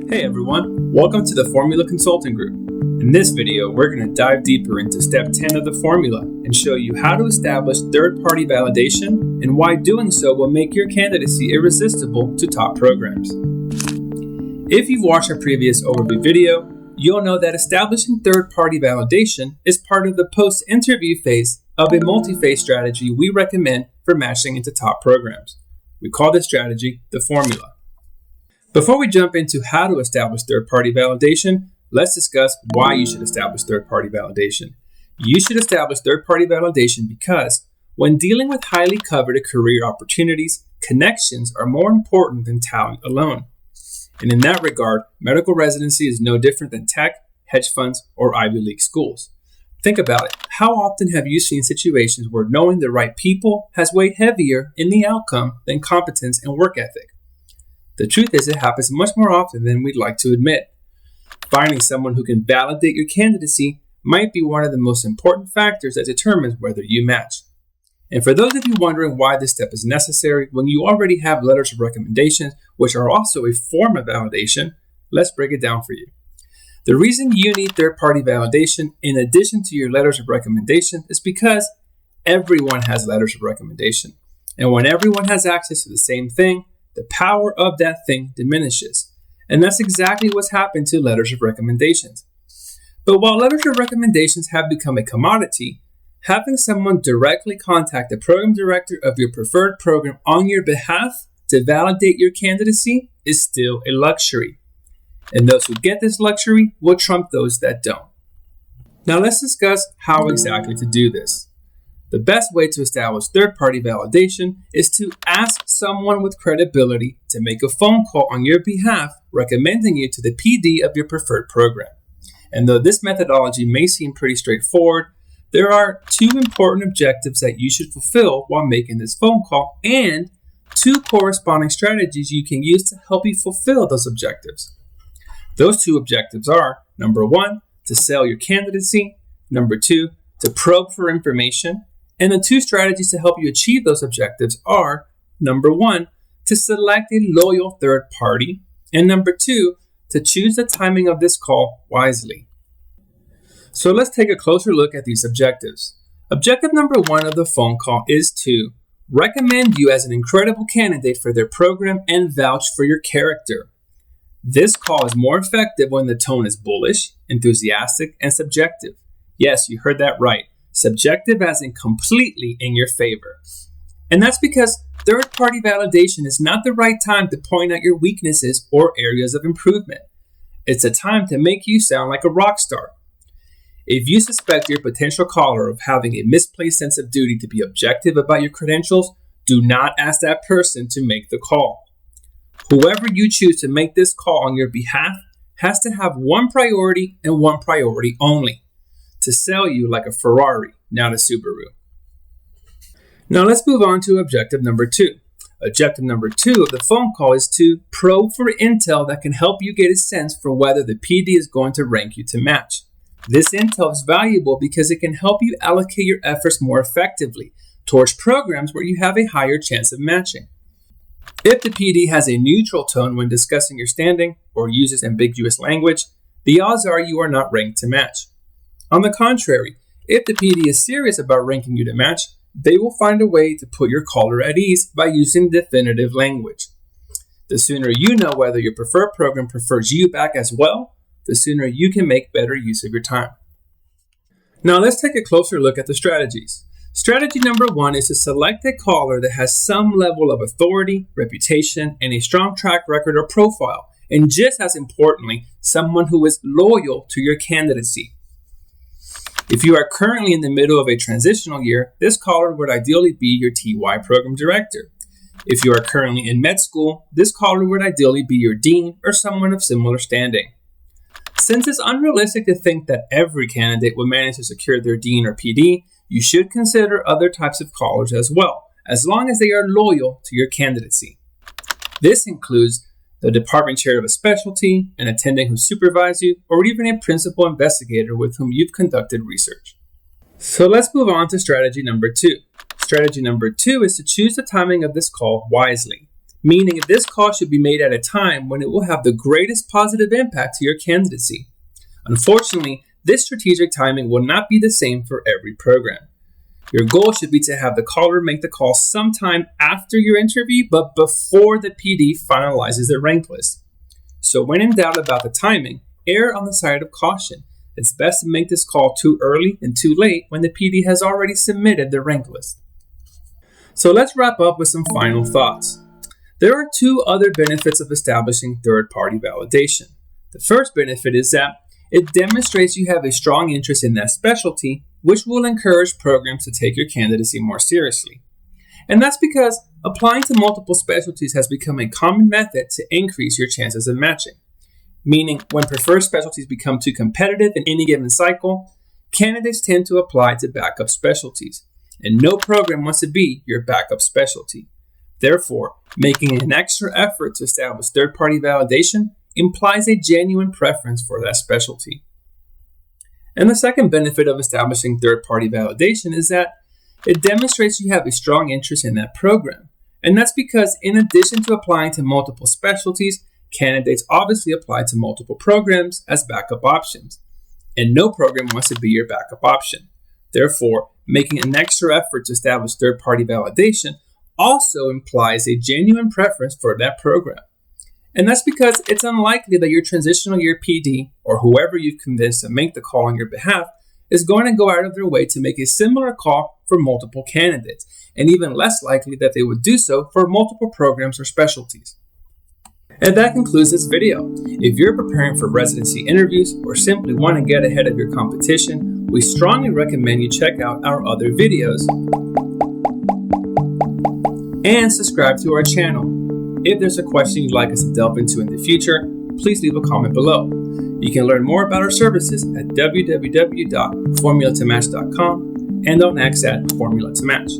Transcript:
Hey everyone, welcome to the Formula Consulting Group. In this video, we're going to dive deeper into step 10 of the formula and show you how to establish third-party validation and why doing so will make your candidacy irresistible to top programs. If you've watched our previous overview video, you'll know that establishing third-party validation is part of the post-interview phase of a multi-phase strategy we recommend for matching into top programs. We call this strategy the formula. Before we jump into how to establish third-party validation, let's discuss why you should establish third-party validation. You should establish third-party validation because when dealing with highly coveted career opportunities, connections are more important than talent alone. And in that regard, medical residency is no different than tech, hedge funds, or Ivy League schools. Think about it. How often have you seen situations where knowing the right people has weighed heavier in the outcome than competence and work ethic? The truth is, it happens much more often than we'd like to admit. Finding someone who can validate your candidacy might be one of the most important factors that determines whether you match. And for those of you wondering why this step is necessary when you already have letters of recommendation, which are also a form of validation, let's break it down for you. The reason you need third-party validation in addition to your letters of recommendation is because everyone has letters of recommendation. And when everyone has access to the same thing, the power of that thing diminishes. And that's exactly what's happened to letters of recommendations. But while letters of recommendations have become a commodity, having someone directly contact the program director of your preferred program on your behalf to validate your candidacy is still a luxury. And those who get this luxury will trump those that don't. Now let's discuss how exactly to do this. The best way to establish third-party validation is to ask someone with credibility to make a phone call on your behalf recommending you to the PD of your preferred program. And though this methodology may seem pretty straightforward, there are two important objectives that you should fulfill while making this phone call and two corresponding strategies you can use to help you fulfill those objectives. Those two objectives are, number one, to sell your candidacy, number two, to probe for information. And the two strategies to help you achieve those objectives are, number one, to select a loyal third party, and number two, to choose the timing of this call wisely. So let's take a closer look at these objectives. Objective number one of the phone call is to recommend you as an incredible candidate for their program and vouch for your character. This call is more effective when the tone is bullish, enthusiastic, and subjective. Yes, you heard that right. Subjective as in completely in your favor. And that's because third-party validation is not the right time to point out your weaknesses or areas of improvement. It's a time to make you sound like a rock star. If you suspect your potential caller of having a misplaced sense of duty to be objective about your credentials, do not ask that person to make the call. Whoever you choose to make this call on your behalf has to have one priority and one priority only: to sell you like a Ferrari, not a Subaru. Now let's move on to objective number two. Objective number two of the phone call is to probe for intel that can help you get a sense for whether the PD is going to rank you to match. This intel is valuable because it can help you allocate your efforts more effectively towards programs where you have a higher chance of matching. If the PD has a neutral tone when discussing your standing or uses ambiguous language, the odds are you are not ranked to match. On the contrary, if the PD is serious about ranking you to match, they will find a way to put your caller at ease by using definitive language. The sooner you know whether your preferred program prefers you back as well, the sooner you can make better use of your time. Now let's take a closer look at the strategies. Strategy number one is to select a caller that has some level of authority, reputation, and a strong track record or profile, and just as importantly, someone who is loyal to your candidacy. If you are currently in the middle of a transitional year, this caller would ideally be your TY program director. If you are currently in med school, this caller would ideally be your dean or someone of similar standing. Since it's unrealistic to think that every candidate will manage to secure their dean or PD, you should consider other types of callers as well, as long as they are loyal to your candidacy. This includes the department chair of a specialty, an attending who supervises you, or even a principal investigator with whom you've conducted research. So let's move on to strategy number two. Strategy number two is to choose the timing of this call wisely. meaning this call should be made at a time when it will have the greatest positive impact to your candidacy. Unfortunately, this strategic timing will not be the same for every program. Your goal should be to have the caller make the call sometime after your interview, but before the PD finalizes their rank list. So when in doubt about the timing, err on the side of caution. It's best to make this call too early and too late when the PD has already submitted their rank list. So let's wrap up with some final thoughts. There are two other benefits of establishing third-party validation. The first benefit is that it demonstrates you have a strong interest in that specialty, which will encourage programs to take your candidacy more seriously. And that's because applying to multiple specialties has become a common method to increase your chances of matching. Meaning, when preferred specialties become too competitive in any given cycle, candidates tend to apply to backup specialties, and no program wants to be your backup specialty. Therefore, making an extra effort to establish third-party validation implies a genuine preference for that specialty. And the second benefit of establishing third-party validation is that it demonstrates you have a strong interest in that program. And that's because in addition to applying to multiple specialties, candidates obviously apply to multiple programs as backup options. And no program wants to be your backup option. Therefore, making an extra effort to establish third-party validation also implies a genuine preference for that program. And that's because it's unlikely that your transitional year PD, or whoever you've convinced to make the call on your behalf, is going to go out of their way to make a similar call for multiple candidates, and even less likely that they would do so for multiple programs or specialties. And that concludes this video. If you're preparing for residency interviews or simply want to get ahead of your competition, we strongly recommend you check out our other videos and subscribe to our channel. If there's a question you'd like us to delve into in the future, please leave a comment below. You can learn more about our services at www.formulatomatch.com and on X at Formula to Match.